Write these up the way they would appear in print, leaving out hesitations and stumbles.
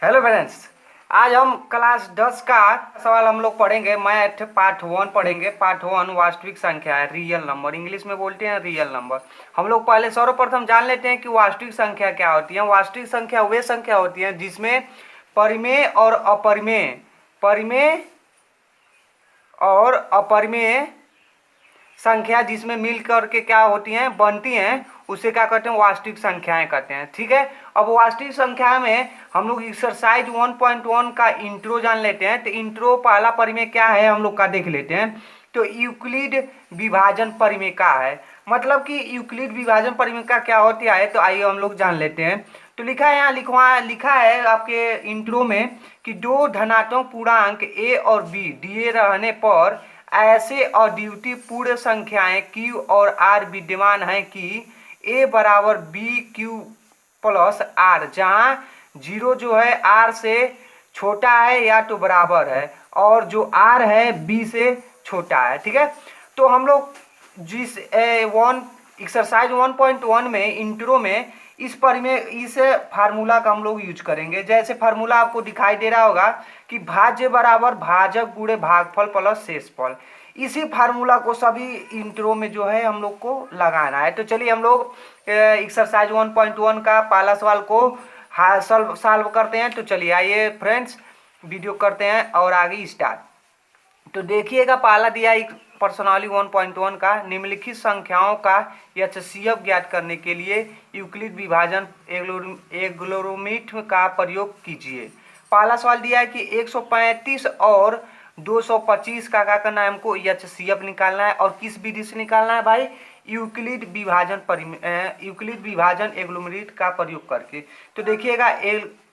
Hello friends. आज हम class 10 का सवाल हम लोग पढ़ेंगे। मैथ पार्ट 1 पढ़ेंगे। पार्ट 1 वास्तविक संख्या है, रियल नंबर, इंग्लिश में बोलते हैं रियल नंबर। हम लोग पहले सर्वप्रथम जान लेते हैं कि वास्तविक संख्या क्या होती है। वास्तविक संख्या वे संख्या होती है जिसमें परिमेय और अपरिमेय, परिमेय और अपरिमेय संख्या जिसमें मिल करके क्या होती हैं, बनती हैं, उसे क्या कहते हैं, वास्तविक संख्याएं कहते हैं। ठीक है। अब वास्तविक संख्या में हम लोग एक्सरसाइज 1.1 का इंट्रो जान लेते हैं। तो इंट्रो पहला परिमेय क्या है हम लोग का देख लेते हैं। तो यूक्लिड विभाजन परिमेय का है, मतलब कि यूक्लिड विभाजन परिमेय का क्या होता है, तो आइए हम लोग जान लेते हैं। तो लिखा है यहाँ लिखा है आपके इंट्रो में कि दो धनात्मक पूर्णांक ए और बी दिए रहने पर ऐसे अद्वितीय पूर्ण संख्याएं Q और R विद्यमान हैं कि A बराबर बी क्यू प्लस आर, जहाँ जीरो जो है R से छोटा है या तो बराबर है, और जो R है B से छोटा है। ठीक है। तो हम लोग जिस एक्सरसाइज 1.1 में इंट्रो में इस फार्मूला का हम लोग यूज करेंगे। जैसे फार्मूला आपको दिखाई दे रहा होगा कि भाज्य बराबर भाजक गुणे भागफल प्लस शेषफल। इसी फार्मूला को सभी इंट्रो में जो है हम लोग को लगाना है। तो चलिए हम लोग एक्सरसाइज 1.1 का पहला सवाल को सॉल्व करते हैं। तो चलिए आइए फ्रेंड्स, वीडियो करते हैं और आगे स्टार्ट। तो देखिएगा पहला दिया एक प्रश्नावली 1.1 का, निम्नलिखित संख्याओं का एचसीएफ ज्ञात करने के लिए यूक्लिड विभाजन एग्लोमेट्र का प्रयोग कीजिए। पहला सवाल दिया है कि 135 और 225 का क्या करना है, हमको एचसीएफ निकालना है। और किस विधि से निकालना है भाई, यूक्लिड विभाजन एग्लोमेट्र का प्रयोग करके। तो देखिएगा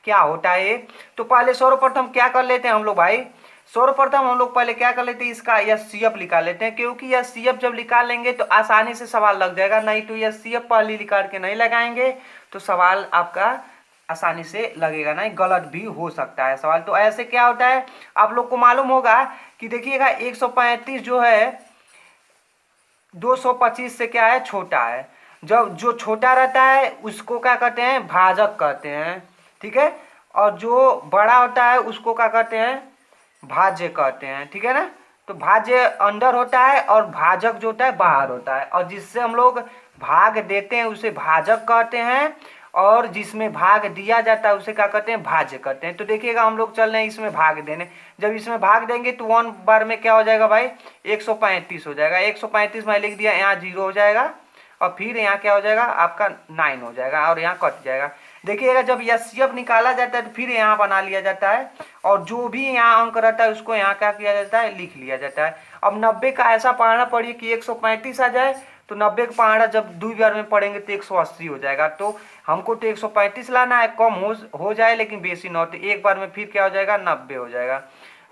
क्या होता है। तो पहले सर्वप्रथम क्या कर लेते हैं हम लोग भाई, सर्वप्रथम हम लोग पहले क्या कर लेते हैं, इसका एचसीएफ निकाल लेते हैं, क्योंकि एचसीएफ जब निकाल लेंगे तो आसानी से सवाल लग जाएगा। नहीं तो एचसीएफ पहले निकाल के नहीं लगाएंगे तो सवाल आपका आसानी से लगेगा नहीं, गलत भी हो सकता है सवाल। तो ऐसे क्या होता है आप लोग को मालूम होगा कि देखिएगा 135 जो है 225 से क्या है, छोटा है। जब जो छोटा रहता है उसको क्या कहते हैं, भाजक कहते हैं। ठीक है। और जो बड़ा होता है उसको क्या कहते हैं, भाज्य कहते हैं। ठीक है ना। तो भाज्य अंदर होता है और भाजक जो होता है बाहर होता है, और जिससे हम लोग भाग देते हैं उसे भाजक कहते हैं, और जिसमें भाग दिया जाता है उसे क्या कहते हैं, भाज्य कहते हैं। तो देखिएगा हम लोग चल रहे हैं इसमें भाग देने। जब इसमें भाग देंगे तो 1 बार में क्या हो जाएगा भाई, 135 हो जाएगा। 135 मैं लिख दिया, यहाँ 0 हो जाएगा, और फिर यहाँ क्या हो जाएगा आपका 9 हो जाएगा, और यहाँ कट जाएगा। देखिएगा जब एचसीएफ निकाला जाता है तो फिर यहाँ बना लिया जाता है, और जो भी यहाँ अंक रहता है उसको यहाँ क्या किया जाता है, लिख लिया जाता है। अब 90 का ऐसा पढ़ना पड़िए कि 135 आ जाए, तो 90 का पहाड़ा जब 2 बार में पढ़ेंगे तो 180 हो जाएगा। तो हमको तो 135 लाना है, कम हो जाए लेकिन बेसी ना हो। तो एक बार में फिर क्या हो जाएगा, 90 हो जाएगा।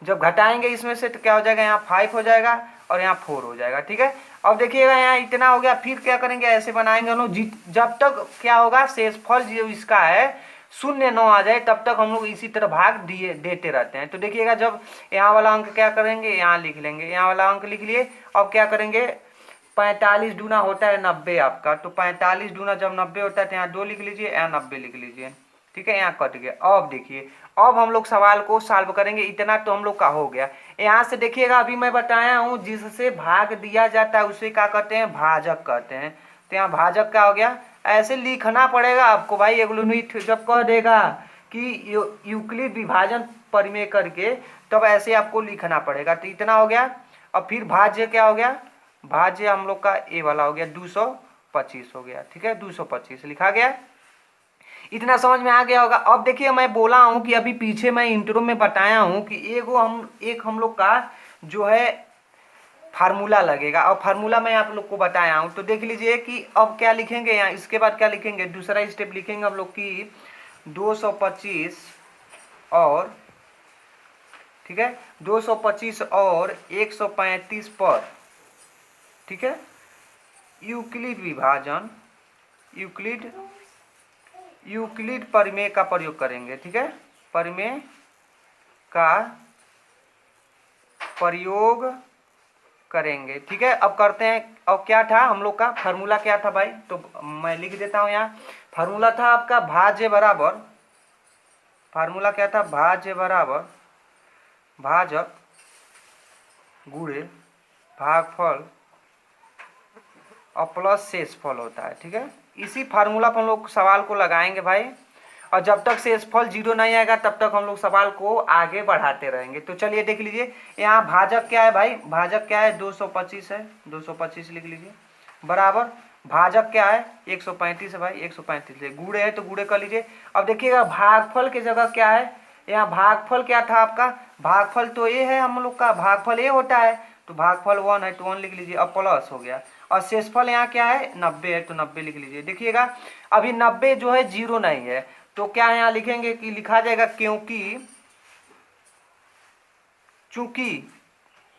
जब घटाएंगे इसमें से तो क्या हो जाएगा, यहाँ 5 हो जाएगा और यहाँ 4 हो जाएगा। ठीक है। अब देखिएगा यहाँ इतना हो गया, फिर क्या करेंगे, ऐसे बनाएंगे हम लोग जब तक क्या होगा, शेषफल जो इसका है 0 न आ जाए तब तक हम लोग इसी तरह भाग देते रहते हैं। तो देखिएगा जब यहाँ वाला अंक क्या करेंगे, यहाँ लिख लेंगे, यहाँ वाला अंक लिख लिए। अब क्या करेंगे, 45 दूना होता है 90 आपका, तो 45 दूना जब 90 होता है तो यहाँ 2 लिख लीजिए, यहाँ 90 लिख लीजिए। ठीक है, यहाँ कट गया। अब देखिए अब हम लोग सवाल को सॉल्व करेंगे। इतना तो हम लोग का हो गया। यहाँ से देखिएगा अभी मैं बताया हूँ जिससे भाग दिया जाता है उसे क्या कहते हैं, भाजक कहते हैं। तो यहाँ भाजक क्या हो गया, ऐसे लिखना पड़ेगा आपको भाई। एग्लोमेट्र जब कह देगा कि यूक्लिड विभाजन परिमेय करके, तब ऐसे आपको लिखना पड़ेगा। तो इतना हो गया। अब फिर भाज्य क्या हो गया, भाज्य हम लोग का ए वाला हो गया, 225 हो गया। ठीक है, 225 लिखा गया। इतना समझ में आ गया होगा। अब देखिए मैं बोला हूं कि अभी पीछे मैं इंट्रो में बताया हूं कि एक हम लोग का जो है फार्मूला लगेगा, और फार्मूला मैं आप लोग को बताया हूं। तो देख लीजिए कि अब क्या लिखेंगे यहाँ, इसके बाद क्या लिखेंगे, दूसरा स्टेप लिखेंगे हम लोग की 225 और, ठीक है, 225 और 135 पर, ठीक है, यूक्लिड विभाजन यूक्लिड परिमेय का प्रयोग करेंगे। ठीक है, परिमेय का प्रयोग करेंगे। ठीक है। अब करते हैं। अब क्या था हम लोग का फार्मूला, क्या था भाई, तो मैं लिख देता हूं यहाँ। फार्मूला था आपका भाज्य बराबर फार्मूला क्या था, भाज्य बराबर भाजक गुणे भागफल और प्लस शेषफल होता है। ठीक है, इसी फार्मूला पर हम लोग सवाल को लगाएंगे भाई, और जब तक शेषफल 0 नहीं आएगा तब तक हम लोग सवाल को आगे बढ़ाते रहेंगे। तो चलिए देख लीजिए, यहाँ भाजक क्या है भाई, भाजक क्या है 225 है, 225 लिख लीजिए, बराबर भाजक क्या है 135 है भाई, 135 है, गुणे है तो गुणे कर लीजिए। अब देखिएगा भागफल की जगह क्या है, यहाँ भागफल क्या था आपका, भागफल तो ये है, हम लोग का भागफल ये होता है, तो भागफल 1 है तो 1 लिख लीजिए, अब प्लस हो गया। और शेषफल यहाँ क्या है 90 है तो 90 लिख लीजिए। देखिएगा अभी 90 जो है 0 नहीं है, तो क्या यहाँ लिखेंगे कि लिखा जाएगा क्योंकि,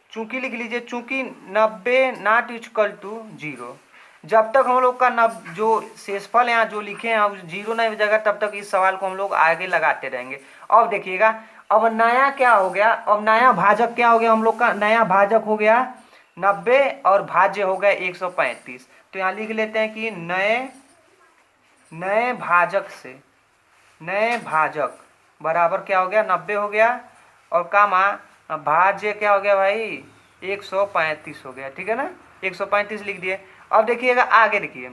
चूंकि लिख लीजिए, चूंकि 90 नॉट इक्वल टू 0। जब तक हम लोग का जो शेषफल यहाँ जो लिखे हैं 0 नहीं हो जाएगा तब तक इस सवाल को हम लोग आगे लगाते रहेंगे। अब देखिएगा अब नया क्या हो गया, अब नया भाजक क्या हो गया, हम लोग का नया भाजक हो गया 90 और भाज्य हो गया 135। तो यहाँ लिख लेते हैं कि नए भाजक से, नए भाजक बराबर क्या हो गया 90 हो गया, और कामा भाज्य क्या हो गया भाई 135 हो गया। ठीक है ना, 135 लिख दिए। अब देखिएगा आगे देखिए,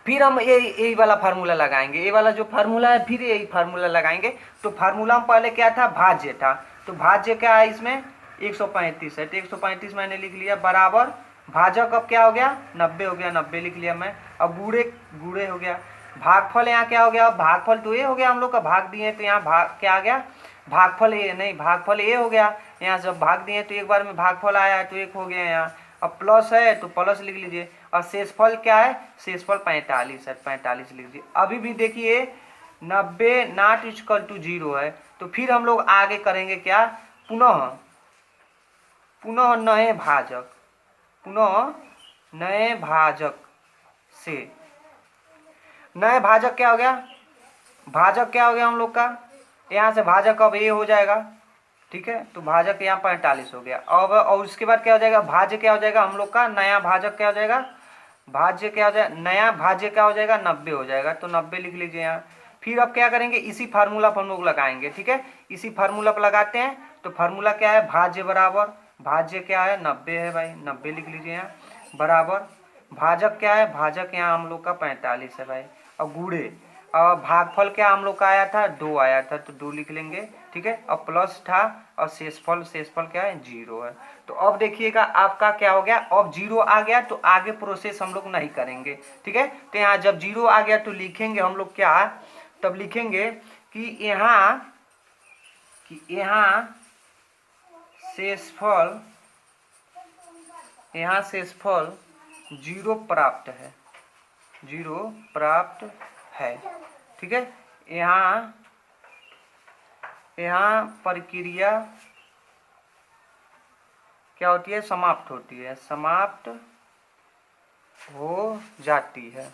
फिर हम यही वाला फार्मूला लगाएंगे, ये वाला जो फार्मूला है फिर यही फार्मूला लगाएंगे। तो फार्मूला में पहले क्या था, भाज्य था, तो भाज्य क्या है इसमें 135 है, तो 135 मैंने लिख लिया, बराबर भाजक अब क्या हो गया 90 हो गया, 90 लिख लिया मैं। अब गुणे हो गया, भागफल यहाँ क्या हो गया, भागफल तो ये हो गया, हम लोग का भाग दिए तो यहाँ भाग क्या आ गया, भागफल ये नहीं, भागफल ये हो गया, यहाँ जब भाग दिए तो एक बार में भागफल आया है तो 1 हो गया यहाँ। अब प्लस है तो प्लस लिख लीजिए, और शेषफल क्या है, शेषफल 45 है, 45 लिख लीजिए। अभी भी देखिए 90 नॉट इक्वल टू 0 है, तो फिर हम लोग आगे करेंगे क्या, पुनः नए भाजक, पुनः नए भाजक से, नए भाजक क्या हो गया, भाजक क्या हो गया हम लोग का, यहाँ से भाजक अब ये हो जाएगा। ठीक है, तो भाजक यहाँ 45 हो गया। अब और उसके बाद क्या हो जाएगा, भाज्य क्या हो जाएगा हम लोग का, नया भाजक क्या हो जाएगा, भाज्य क्या हो जाएगा, नया भाज्य क्या हो जाएगा 90 हो जाएगा, तो 90 लिख लीजिए यहाँ। फिर अब क्या करेंगे, इसी फार्मूला पर हम लोग लगाएंगे। ठीक है, इसी फार्मूला पर लगाते हैं, तो फार्मूला क्या है, भाज्य बराबर भाज्य क्या है 90 है भाई, 90 लिख लीजिए यहाँ, बराबर भाजक क्या है, भाजक यहाँ हम लोग का 45 है भाई, और गुणे और भागफल क्या हम लोग का आया था 2 आया था, तो 2 लिख लेंगे। ठीक है, अब प्लस था और शेषफल क्या है 0 है। तो अब देखिएगा आपका क्या हो गया, अब 0 आ गया तो आगे प्रोसेस हम लोग नहीं करेंगे। ठीक है, तो यहाँ जब 0 आ गया तो लिखेंगे हम लोग क्या, तब लिखेंगे कि यहाँ शेषफल 0 प्राप्त है, 0 प्राप्त है। ठीक है, यहाँ प्रक्रिया क्या होती है, समाप्त होती है, समाप्त हो जाती है।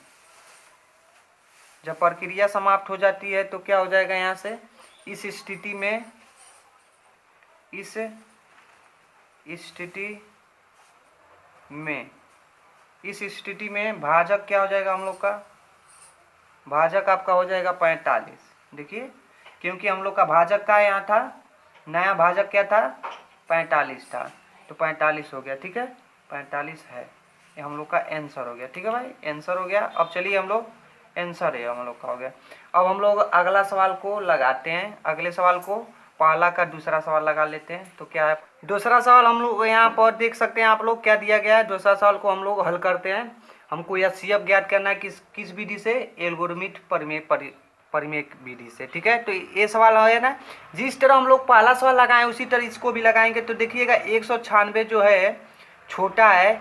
जब प्रक्रिया समाप्त हो जाती है तो क्या हो जाएगा, यहाँ से इस स्थिति में भाजक क्या हो जाएगा हम लोग का, भाजक आपका हो जाएगा 45। देखिए क्योंकि हम लोग का भाजक का यहाँ था, नया भाजक क्या था 45 था, तो 45 हो गया। ठीक है, 45 है, ये हम लोग का आंसर हो गया। ठीक है भाई, आंसर हो गया। अब चलिए हम लोग, आंसर है हम लोग का हो गया। अब हम लोग अगला सवाल को लगाते हैं, अगले सवाल को पहला का दूसरा सवाल लगा लेते हैं। तो क्या है दूसरा सवाल, हम लोग यहाँ पर देख सकते हैं आप लोग क्या दिया गया है। दूसरा सवाल को हम लोग हल करते हैं। हमको HCF ज्ञात करना है किस विधि से, एल्गोरिथमिक परिमेय विधि से। ठीक है, तो ये सवाल है ना, जिस तरह हम लोग पहला सवाल लगाएं उसी तरह इसको भी लगाएंगे। तो देखिएगा 196 जो है छोटा है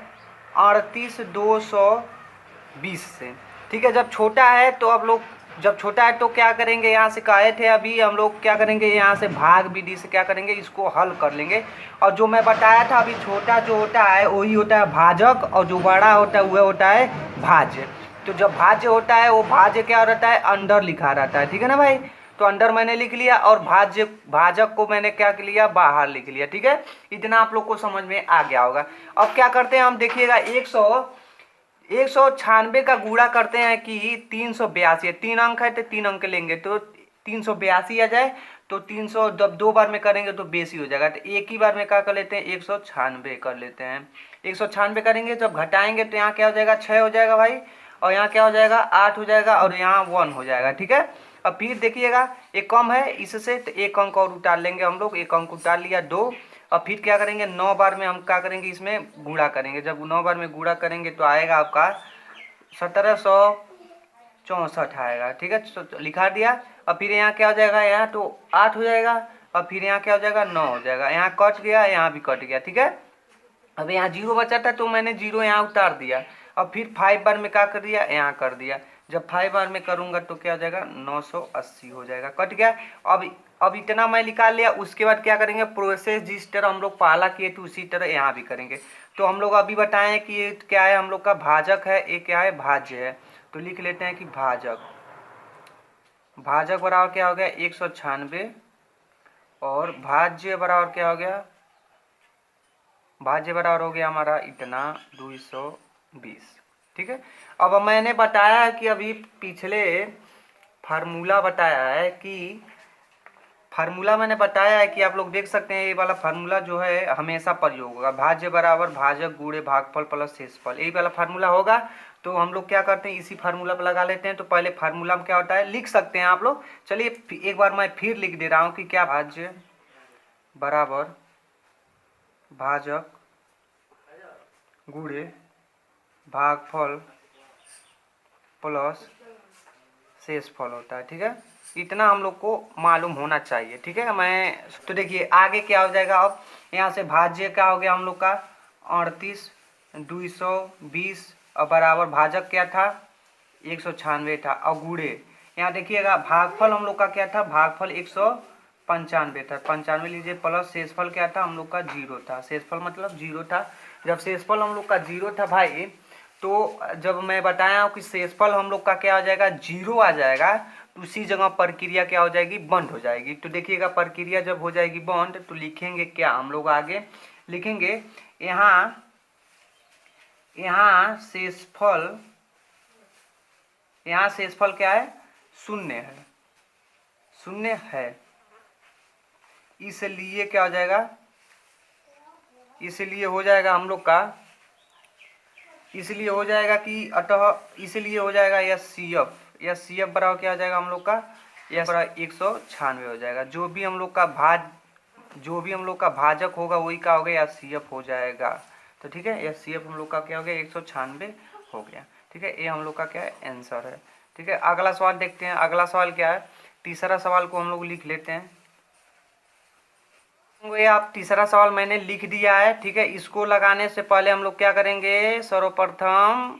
38,220 से। ठीक है, जब छोटा है तो अब लोग जब छोटा है तो क्या करेंगे, यहाँ से कहे थे अभी हम लोग क्या करेंगे, यहाँ से भाग विधि से क्या करेंगे, इसको हल कर लेंगे। और जो मैं बताया था अभी, छोटा जो होता है वही होता है भाजक, और जो बड़ा होता है वह होता है भाज्य। तो जब भाज्य होता है वो भाज्य क्या रहता है, अंदर लिखा रहता है। ठीक है ना भाई, तो अंदर मैंने लिख लिया, और भाजक को मैंने क्या लिया, बाहर लिख लिया। ठीक है, इतना आप लोग को समझ में आ गया होगा। अब क्या करते हैं हम, देखिएगा 196 का गुणा करते हैं कि 382, 3 अंक है तो 3 अंक लेंगे, तो 382 आ जाए तो 300 जब 2 बार में करेंगे तो बेसी हो जाएगा, तो एक ही बार में क्या कर लेते हैं 196 कर लेते हैं। 196 करेंगे जब घटाएंगे तो यहाँ क्या हो जाएगा 6 हो जाएगा भाई, और यहाँ क्या हो जाएगा 8 हो जाएगा, और यहाँ 1 हो जाएगा। ठीक है, अब फिर देखिएगा एक कम है इससे, तो एक अंक और उतार लेंगे हम लोग, एक अंक उतार लिया 2। और फिर क्या करेंगे 9 बार में हम क्या करेंगे इसमें गुणा करेंगे, जब 9 बार में गुणा करेंगे तो आएगा आपका 1764 आएगा। ठीक है, तो लिखा दिया। अब फिर यहाँ क्या हो जाएगा, यहाँ तो 8 हो जाएगा, और फिर यहाँ क्या हो जाएगा 9 हो जाएगा, यहाँ कट गया, यहाँ भी कट गया। ठीक है, अब यहाँ 0 बचा था तो मैंने 0 यहाँ उतार दिया। अब फिर 5 बार में क्या कर दिया, यहाँ कर दिया। जब 5 बार में करूँगा तो क्या हो जाएगा 980 हो जाएगा, कट गया। अब इतना मैं निकाल लिया। उसके बाद क्या करेंगे, प्रोसेस जिस तरह हम लोग पहला किए थे उसी तरह यहाँ भी करेंगे। तो हम लोग अभी बताएं कि ये क्या है, हम लोग का भाजक है, ये क्या है भाज्य है। तो लिख लेते हैं कि भाजक, भाजक बराबर क्या हो गया 196, और भाज्य बराबर क्या हो गया, भाज्य बराबर हो गया हमारा इतना 220। ठीक है, अब मैंने बताया कि अभी पिछले फार्मूला बताया है कि फार्मूला मैंने बताया है कि आप लोग देख सकते हैं ये वाला फार्मूला जो है हमेशा प्रयोग होगा, भाज्य बराबर भाजक गुणे भागफल प्लस शेषफल, यही वाला फार्मूला होगा। तो हम लोग क्या करते हैं इसी फार्मूला पर लगा लेते हैं। तो पहले फार्मूला में क्या होता है लिख सकते हैं आप लोग, चलिए एक बार मैं फिर लिख दे रहा हूँ कि क्या, भाज्य बराबर भाजक गुणे भागफल प्लस शेषफल होता है। ठीक है, इतना हम लोग को मालूम होना चाहिए। ठीक है, मैं तो देखिए आगे क्या हो जाएगा, अब यहाँ से भाज्य क्या हो गया हम लोग का 38 220, और बराबर भाजक क्या था 196 था, और गुणे यहाँ देखिएगा भागफल हम लोग का क्या था, भागफल 195 था, 95 लीजिए, प्लस शेषफल क्या था हम लोग का 0 था, शेषफल मतलब 0 था। जब शेषफल हम लोग का 0 था भाई, तो जब मैं बताया हूँ कि शेषफल हम लोग का क्या हो जाएगा 0 आ जाएगा, तो उसी जगह प्रक्रिया क्या हो जाएगी बंद हो जाएगी। तो देखिएगा प्रक्रिया जब हो जाएगी बंद तो लिखेंगे क्या हम लोग, आगे लिखेंगे यहाँ शेषफल, यहाँ शेषफल क्या है 0 है, 0 है, इसलिए क्या हो जाएगा, इसलिए हो जाएगा हम लोग का, इसलिए हो जाएगा कि अतः इसलिए हो जाएगा यह सी एफ बराबर क्या हो जाएगा हम लोग का, यह बराबर 196 हो जाएगा। जो भी हम लोग का भाजक होगा वही का हो गया या सी एफ हो जाएगा। तो ठीक है, यह सी एफ हम लोग का क्या हो गया 196 हो गया। ठीक है, ये हम लोग का क्या है आंसर है। ठीक है, अगला सवाल देखते हैं। अगला सवाल क्या है, तीसरा सवाल को हम लोग लिख लेते हैं। ये आप तीसरा सवाल मैंने लिख दिया है। ठीक है, इसको लगाने से पहले हम लोग क्या करेंगे, सर्वप्रथम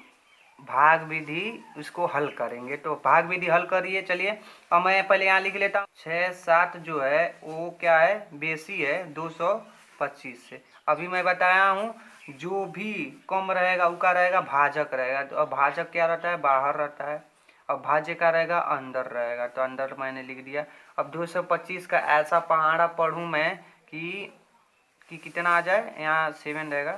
भाग विधि इसको हल करेंगे। तो भाग विधि हल करिए, चलिए। अब मैं पहले यहाँ लिख लेता हूँ 6 7 जो है वो क्या है बेसी है 225 से। अभी मैं बताया हूँ जो भी कम रहेगा उसका रहेगा भाजक रहेगा। तो अब भाजक क्या रहता है बाहर रहता है, अब भाज्य का रहेगा अंदर रहेगा, तो अंदर मैंने लिख दिया। अब 225 का ऐसा पहाड़ा पढ़ूँ मैं कि कितना आ जाए, यहाँ 7 रहेगा,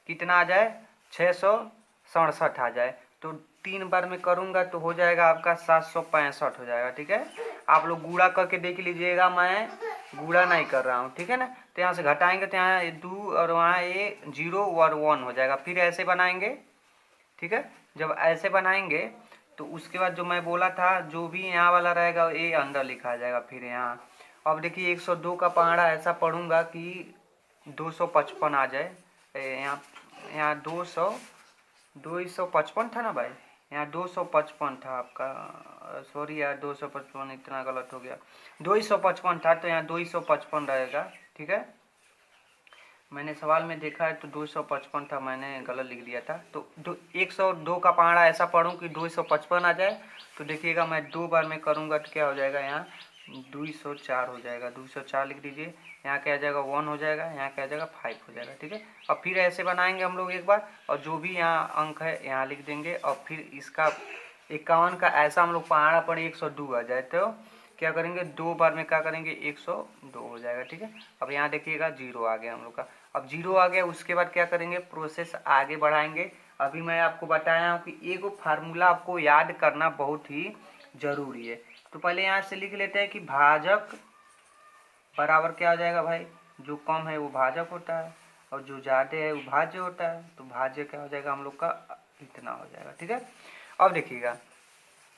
कितना आ जाए 667 आ जाए। तो 3 बार में करूँगा तो हो जाएगा आपका 765 हो जाएगा। ठीक है, आप लोग गुणा करके देख लीजिएगा, मैं गुणा नहीं कर रहा हूँ। ठीक है ना, तो यहाँ से घटाएंगे तो यहाँ 2 और वहाँ ये 0 और 1 हो जाएगा। फिर ऐसे बनाएंगे। ठीक है, जब ऐसे बनाएंगे तो उसके बाद जो मैं बोला था जो भी यहाँ वाला रहेगा ये अंदर लिखा जाएगा। फिर यहाँ अब देखिए 102 का पहाड़ा ऐसा पढ़ूंगा कि 255 आ जाए। यहाँ 255 था ना भाई, यहाँ 255 था आपका, सॉरी यार 255 इतना गलत हो गया, 255 था, तो यहाँ 255 रहेगा। ठीक है, मैंने सवाल में देखा है तो 255 था, मैंने गलत लिख दिया था। तो 102 का पहाड़ा ऐसा पढ़ूँ कि 255 आ जाए। तो देखिएगा मैं 2 बार में करूँगा तो क्या हो जाएगा, यहाँ 204 हो जाएगा, 204 लिख दीजिए। यहाँ क्या आ जाएगा 1 हो जाएगा, यहाँ क्या आ जाएगा 5 हो जाएगा। ठीक है, अब फिर ऐसे बनाएंगे हम लोग एक बार, और जो भी यहाँ अंक है यहाँ लिख देंगे। और फिर इसका 51 का ऐसा हम लोग पहाड़ा पढ़े 102 आ जाए तो क्या करेंगे 2 बार में क्या करेंगे 102 हो जाएगा। ठीक है, अब यहाँ देखिएगा 0 आ गया हम लोग का। अब 0 आ गया, उसके बाद क्या करेंगे प्रोसेस आगे बढ़ाएंगे। अभी मैं आपको बताया हूँ कि एक फार्मूला आपको याद करना बहुत ही ज़रूरी है। तो पहले यहाँ से लिख लेते हैं कि भाजक बराबर क्या हो जाएगा भाई, जो कम है वो भाजक होता है और जो ज़्यादा है वो भाज्य होता है। तो भाज्य क्या हो जाएगा हम लोग का, इतना हो जाएगा। ठीक है, अब देखिएगा,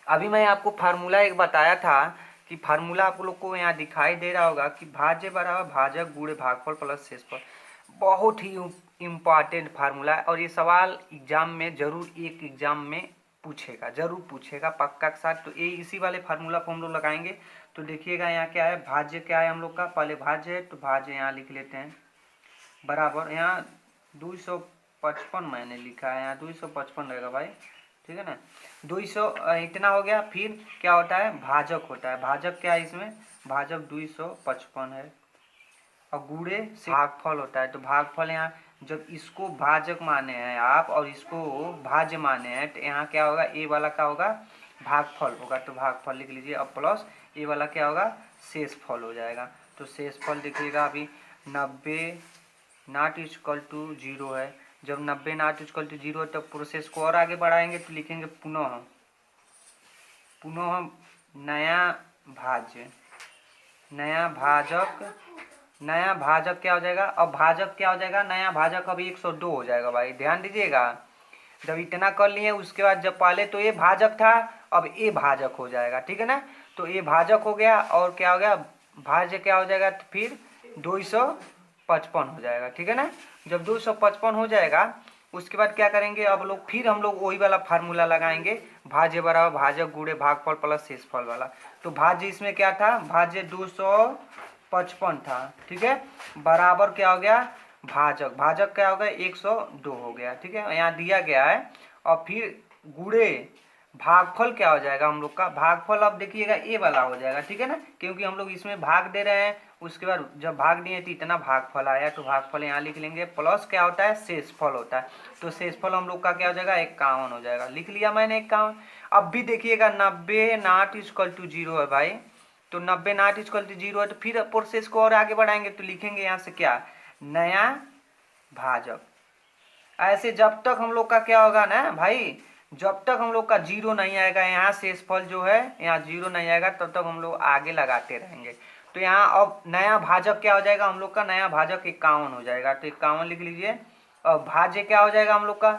अभी मैं आपको फार्मूला एक बताया था कि फार्मूला आप लोग को यहाँ दिखाई दे रहा होगा कि भाज्य बराबर भाजक गुणे भागफल प्लस शेषफल। बहुत ही इम्पॉर्टेंट फार्मूला है और ये सवाल एग्जाम में जरूर, एक एग्जाम में पूछेगा, जरूर पूछेगा पक्का के साथ। तो ये इसी वाले फार्मूला को हम लोग लगाएंगे। तो देखिएगा यहाँ क्या है, भाज्य क्या है हम लोग का, पहले भाज्य है तो भाज्य यहाँ लिख लेते हैं बराबर, यहाँ 255 मैंने लिखा है, यहाँ 255 रहेगा भाई। ठीक है ना, 200 इतना हो गया। फिर क्या होता है, भाजक होता है। भाजक क्या है इसमें, भाजक 255 है और गुणे से भागफल होता है। तो भागफल यहाँ जब इसको भाजक माने हैं आप और इसको भाज्य माने हैं तो यहाँ क्या होगा, ए वाला क्या होगा, भागफल होगा। तो भागफल लिख लीजिए, अब प्लस ए वाला क्या होगा, शेषफल हो जाएगा। तो शेषफल देखिएगा अभी 90 नॉट इक्वल टू 0 है। जब 90 नॉट इक्वल टू 0 है तो प्रोसेस को और आगे बढ़ाएंगे तो लिखेंगे पुनः, पुनः नया भाज्य, नया भाजक, नया भाजक क्या हो जाएगा, अब भाजक क्या हो जाएगा, नया भाजक अब 102 हो जाएगा भाई। ध्यान दीजिएगा, जब इतना कर लिए उसके बाद जब पहले तो ये भाजक था अब ये भाजक हो जाएगा। ठीक है ना, तो ये भाजक हो गया और क्या हो गया, भाज्य क्या हो जाएगा, तो फिर 255 हो जाएगा। ठीक है ना, जब 255 हो जाएगा उसके बाद क्या करेंगे, अब लोग फिर हम लोग वही वाला फार्मूला लगाएंगे, भाज्य बराबर भाजक गुणे भागफल प्लस शेषफल वाला। तो भाज्य इसमें क्या था, भाज्य 255 था। ठीक है, बराबर क्या हो गया, भाजक, भाजक क्या हो गया 102 हो गया। ठीक है, यहाँ दिया गया है। और फिर गुणे भागफल क्या हो जाएगा हम लोग का, भागफल अब देखिएगा ए वाला हो जाएगा। ठीक है ना, क्योंकि हम लोग इसमें भाग दे रहे हैं, उसके बाद जब भाग दिए तो इतना भागफल आया तो भागफल यहाँ लिख लेंगे। प्लस क्या होता है, शेषफल होता है। तो शेषफल हम लोग का क्या हो जाएगा, 51 हो जाएगा। लिख लिया मैंने 51। अब भी देखिएगा 90 नॉट इक्वल टू 0 है भाई। तो 90 नॉट इक्वल टू 0 है तो फिर प्रोसेस को और आगे बढ़ाएंगे तो लिखेंगे यहाँ से क्या, नया भाजक। ऐसे जब तक हम लोग का क्या होगा ना भाई, जब तक हम लोग का 0 नहीं आएगा, यहाँ शेषफल जो है यहाँ 0 नहीं आएगा तब तक हम लोग आगे लगाते रहेंगे। तो यहाँ अब नया भाजक क्या हो जाएगा हम लोग का, नया भाजक 51 हो जाएगा। तो 51 लिख लीजिए। और भाज्य क्या हो जाएगा हम लोग का,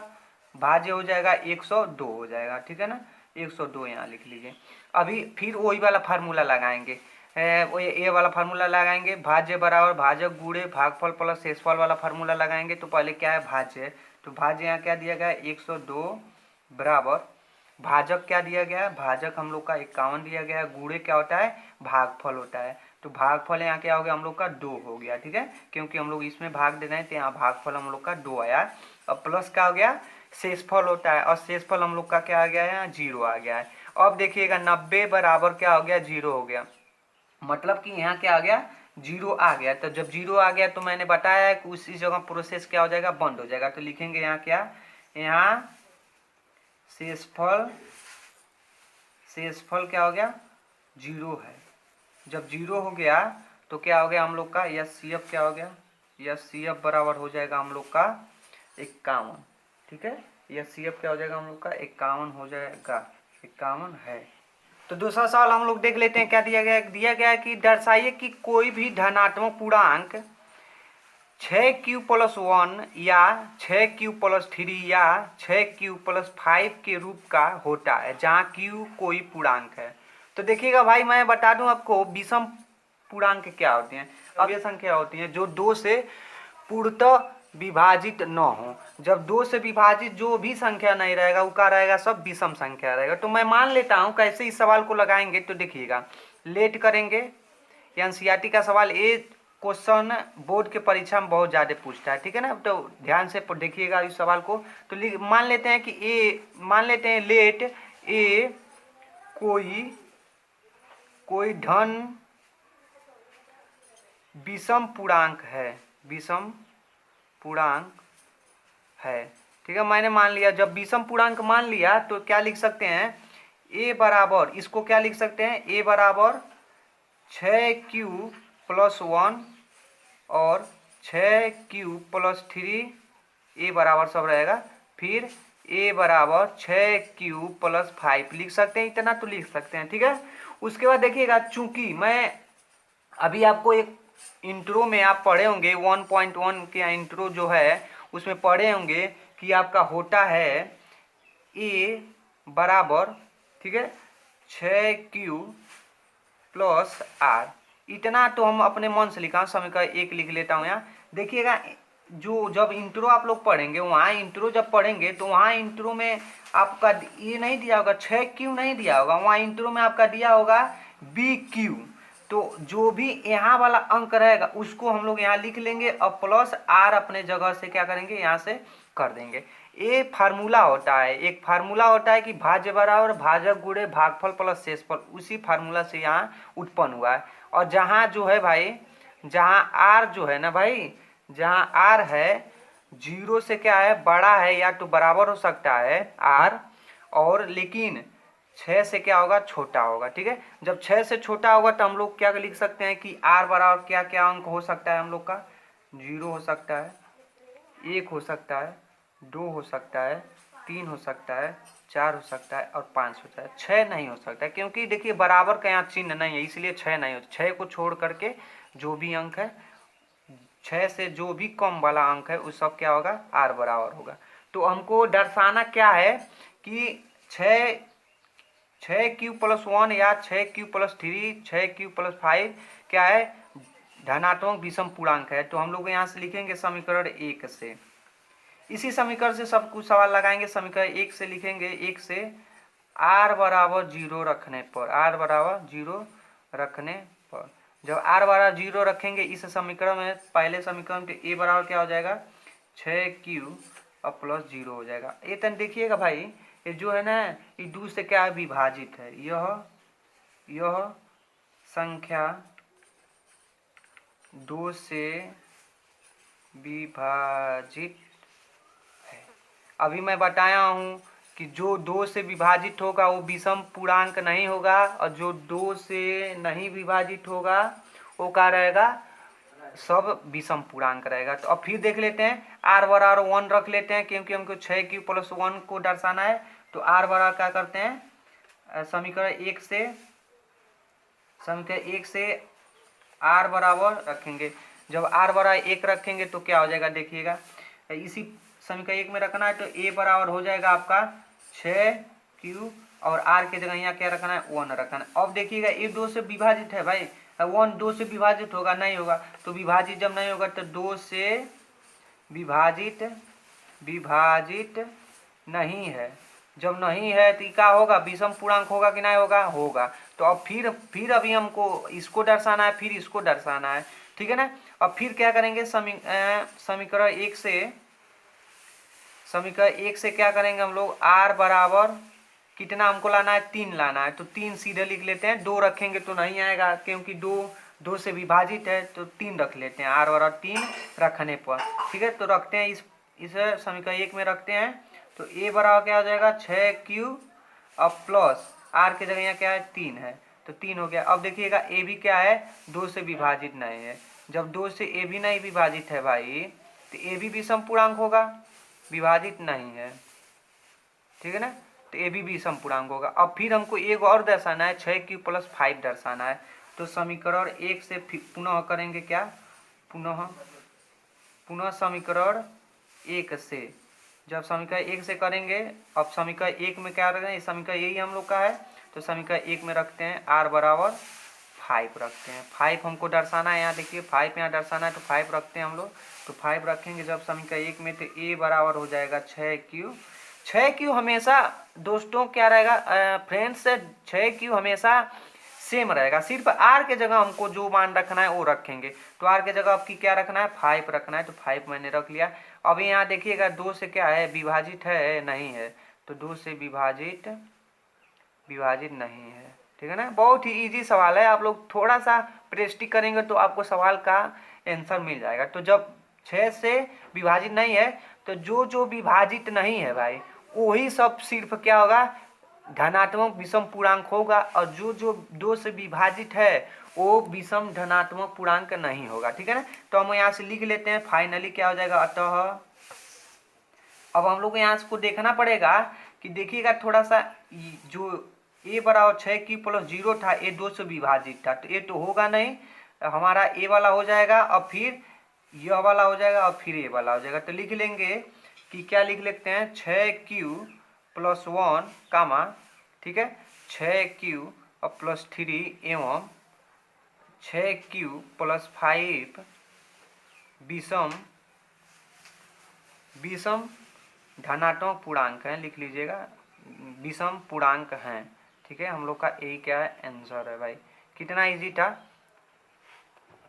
भाज्य हो जाएगा 102 हो जाएगा। ठीक है ना, 102 यहाँ लिख लीजिए। अभी फिर वही वाला फार्मूला लगाएंगे, ये वाला फार्मूला लगाएंगे, भाज्य बराबर भाजक गुणे भागफल प्लस शेषफल वाला फार्मूला लगाएंगे। तो पहले क्या है, भाज्य, तो भाज्य यहाँ क्या दिया गया है 102 बराबर भाजक क्या दिया गया है, भाजक हम लोग का 51 दिया गया है, गुणे क्या होता है, भागफल होता है। तो भागफल यहाँ क्या हो गया हम लोग का 2 हो गया। ठीक है, क्योंकि हम लोग इसमें भाग दे रहे हैं तो यहाँ भागफल हम लोग का 2 आया। अब प्लस क्या हो गया, शेषफल होता है और शेषफल हम लोग का क्या आ गया है, यहाँ 0 आ गया है। अब देखिएगा 90 बराबर क्या हो गया, 0 हो गया। मतलब कि यहाँ क्या आ गया, 0 आ गया। तो जब 0 आ गया तो मैंने बताया है कि उसी जगह प्रोसेस क्या हो जाएगा, बंद हो जाएगा। तो लिखेंगे यहाँ क्या, यहाँ शेषफल, शेषफल क्या हो गया 0 है। जब 0 हो गया तो क्या हो गया हम लोग का, एचसीएफ क्या हो गया, एचसीएफ बराबर हो जाएगा हम लोग का 51। ठीक है, एचसीएफ क्या हो जाएगा हम लोग का 51 हो जाएगा, 51 है। तो दूसरा सवाल हम लोग देख लेते हैं, क्या दिया गया है, दिया गया है कि दर्शाइए कि कोई भी धनात्मक पूर्णांक 6q+1 या 6q+3 या 6q+5 के रूप का होता है जहाँ q कोई पूर्णांक है। तो देखिएगा भाई, मैं बता दूं आपको विषम पूर्णांक क्या होते हैं। अब ये संख्या होती है जो 2 से पूर्णतः विभाजित न हो। जब 2 से विभाजित जो भी संख्या नहीं रहेगा वो क्या रहेगा, सब विषम संख्या रहेगा। तो मैं मान लेता हूँ कैसे इस सवाल को लगाएंगे। तो देखिएगा, लेट करेंगे, एनसीईआरटी का सवाल, ये क्वेश्चन बोर्ड के परीक्षा में बहुत ज़्यादा पूछता है। ठीक है ना, तो ध्यान से देखिएगा इस सवाल को। तो मान लेते हैं कि ए, मान लेते हैं लेट ए कोई धन विषम पूर्णांक है, विषम पूर्णांक है। ठीक है, मैंने मान लिया। जब विषम पूर्णांक मान लिया तो क्या लिख सकते हैं, ए बराबर, इसको क्या लिख सकते हैं, ए बराबर 6q+1 और 6q+3, ए बराबर सब रहेगा। फिर ए बराबर 6q+5 लिख सकते हैं, इतना तो लिख सकते हैं। ठीक है, उसके बाद देखिएगा, चूंकि मैं अभी आपको एक इंट्रो में आप पढ़े होंगे 1.1 के इंट्रो जो है उसमें पढ़े होंगे कि आपका होता है ए बराबर, ठीक है, 6Q प्लस आर। इतना तो हम अपने मन से लिखा, समीकरण 1 लिख लेता हूँ यहाँ। देखिएगा, जो जब इंट्रो आप लोग पढ़ेंगे, वहाँ इंट्रो जब पढ़ेंगे तो वहाँ इंट्रो में आपका ये नहीं दिया होगा, 6Q नहीं दिया होगा, वहाँ इंट्रो में आपका दिया होगा BQ। तो जो भी यहाँ वाला अंक रहेगा उसको हम लोग यहाँ लिख लेंगे और प्लस आर अपने जगह से क्या करेंगे, यहाँ से कर देंगे। ये फार्मूला होता है, एक फार्मूला होता है कि भाज्य बराबर भाजक गुणे भागफल प्लस शेषफल, उसी फार्मूला से यहाँ उत्पन्न हुआ है। और जहाँ जो है भाई, जहाँ आर जो है ना भाई, जहाँ आर है 0 से क्या है, बड़ा है या तो बराबर हो सकता है आर, और लेकिन 6 से क्या होगा, छोटा होगा। ठीक है, जब 6 से छोटा होगा तो हम लोग क्या लिख सकते हैं कि आर बराबर क्या क्या अंक हो सकता है हम लोग का, 0 हो सकता है, 1 हो सकता है, 2 हो सकता है, 3 हो सकता है, 4 हो सकता है और 5 हो सकता है। 6 नहीं हो सकता है, क्योंकि देखिए बराबर का यहाँ चिन्ह नहीं है, इसलिए 6 नहीं हो। 6 को छोड़ करके जो भी अंक है, 6 से जो भी कम वाला अंक है उस सब क्या होगा, आर बराबर होगा। तो हमको दर्शाना क्या है कि 6Q प्लस 1 या 6Q प्लस 3, 6Q प्लस 5 क्या है, धनात्मक विषम पूर्णांक है। तो हम लोग यहाँ से लिखेंगे समीकरण 1 से, इसी समीकरण से सब कुछ सवाल लगाएंगे। समीकरण 1 से लिखेंगे, 1 से r बराबर 0 रखने पर, r बराबर 0 रखने पर, जब r बराबर 0 रखेंगे इस समीकरण में, पहले समीकरण के a बराबर क्या हो जाएगा, 6Q और प्लस 0 हो जाएगा। ये तन देखिएगा भाई, ये जो है ना, ये 2 से क्या विभाजित है, यह संख्या 2 से विभाजित है। अभी मैं बताया हूँ कि जो 2 से विभाजित होगा वो विषम पूर्णांक नहीं होगा, और जो 2 से नहीं विभाजित होगा वो क्या रहेगा, सब विषम पूर्णांक रहेगा। तो अब फिर देख लेते हैं, r बराबर 1 रख लेते हैं, क्योंकि हमको 6Q प्लस 1 को दर्शाना है। तो r बराबर क्या करते हैं, समीकरण 1 से r बराबर रखेंगे। जब r बराबर 1 रखेंगे तो क्या हो जाएगा, देखिएगा, इसी समीकरण 1 में रखना है तो a बराबर हो जाएगा आपका 6Q, और r के जगह यहाँ क्या रखना है, 1 रखना है। अब देखिएगा ये 2 से विभाजित है भाई, 1 2 से विभाजित होगा, नहीं होगा। तो विभाजित जब नहीं होगा तो 2 से विभाजित नहीं है। जब नहीं है तो क्या होगा, विषम पूर्णांक होगा कि नहीं होगा, होगा। तो अब फिर अभी हमको इसको दर्शाना है, फिर इसको दर्शाना है, ठीक है ना। अब फिर क्या करेंगे, समीकरण 1 से क्या करेंगे हम लोग, r बराबर कितना हमको लाना है, 3 लाना है। तो 3 सीधे लिख लेते हैं, 2 रखेंगे तो नहीं आएगा, क्योंकि 2 से विभाजित है, तो 3 रख लेते हैं, r बराबर 3 रखने पर। ठीक है, तो रखते हैं, इस समीकरण 1 में रखते हैं। तो a बराबर क्या हो जाएगा, 6Q और प्लस r के जगह यहाँ क्या है, 3 है, तो 3 हो गया। अब देखिएगा a भी क्या है, 2 से विभाजित नहीं है। जब 2 से a भी नहीं विभाजित है भाई, तो a भी विषम पूर्णांक होगा, विभाजित नहीं है, ठीक है ना। तो ए भी विषम पूर्णांक होगा। अब फिर हमको एक और दर्शाना है, 6Q प्लस 5 दर्शाना है। तो समीकरण 1 से पुनः करेंगे क्या, पुनः समीकरण 1 से, जब समीकरण 1 से करेंगे, अब समीकरण 1 में क्या रखेंगे, समीकरण यही हम लोग का है। तो समीकरण 1 में रखते हैं r बराबर 5 रखते हैं, 5 हमको दर्शाना है, यहाँ देखिए 5 यहाँ दर्शाना है, तो 5 रखते हैं हम लोग। तो 5 रखेंगे जब समीकरण 1 में, तो a बराबर हो जाएगा 6Q हमेशा दोस्तों क्या रहेगा, फ्रेंड्स, 6Q हमेशा सेम रहेगा, सिर्फ r के जगह हमको जो मान रखना है वो रखेंगे। तो r के जगह आपकी क्या रखना है, 5 रखना है, तो 5 मैंने रख लिया। अब यहाँ देखिएगा 2 से क्या है, विभाजित है, नहीं है, तो 2 से विभाजित नहीं है, ठीक है ना। बहुत ही इजी सवाल है, आप लोग थोड़ा सा प्रैक्टिस करेंगे तो आपको सवाल का आंसर मिल जाएगा। तो जब 6 से विभाजित नहीं है, तो जो विभाजित नहीं है भाई, वही सब सिर्फ क्या होगा, धनात्मक विषम पूर्णांक होगा, और जो 2 से विभाजित है वो विषम धनात्मक पूर्णांक नहीं होगा, ठीक है ना। तो हम यहाँ से लिख लेते हैं, फाइनली क्या हो जाएगा, अतः अब हम लोग को यहाँ को देखना पड़ेगा कि देखिएगा थोड़ा सा, जो ए बराबर 6 प्लस 0 था, ए 2 से विभाजित था, तो ए तो होगा नहीं, हमारा ए वाला हो जाएगा और फिर यह वाला हो जाएगा और फिर ए वाला हो जाएगा। तो लिख लेंगे कि क्या लिख लेते हैं, 6Q प्लस 1 कामा, ठीक है, 6Q और प्लस 3 एवं 6Q प्लस 5 विषम धनात्मक पूर्णांक है, लिख लीजिएगा विषम पूर्णांक हैं। ठीक है, हम लोग का यही क्या है आंसर है भाई। कितना इजी था।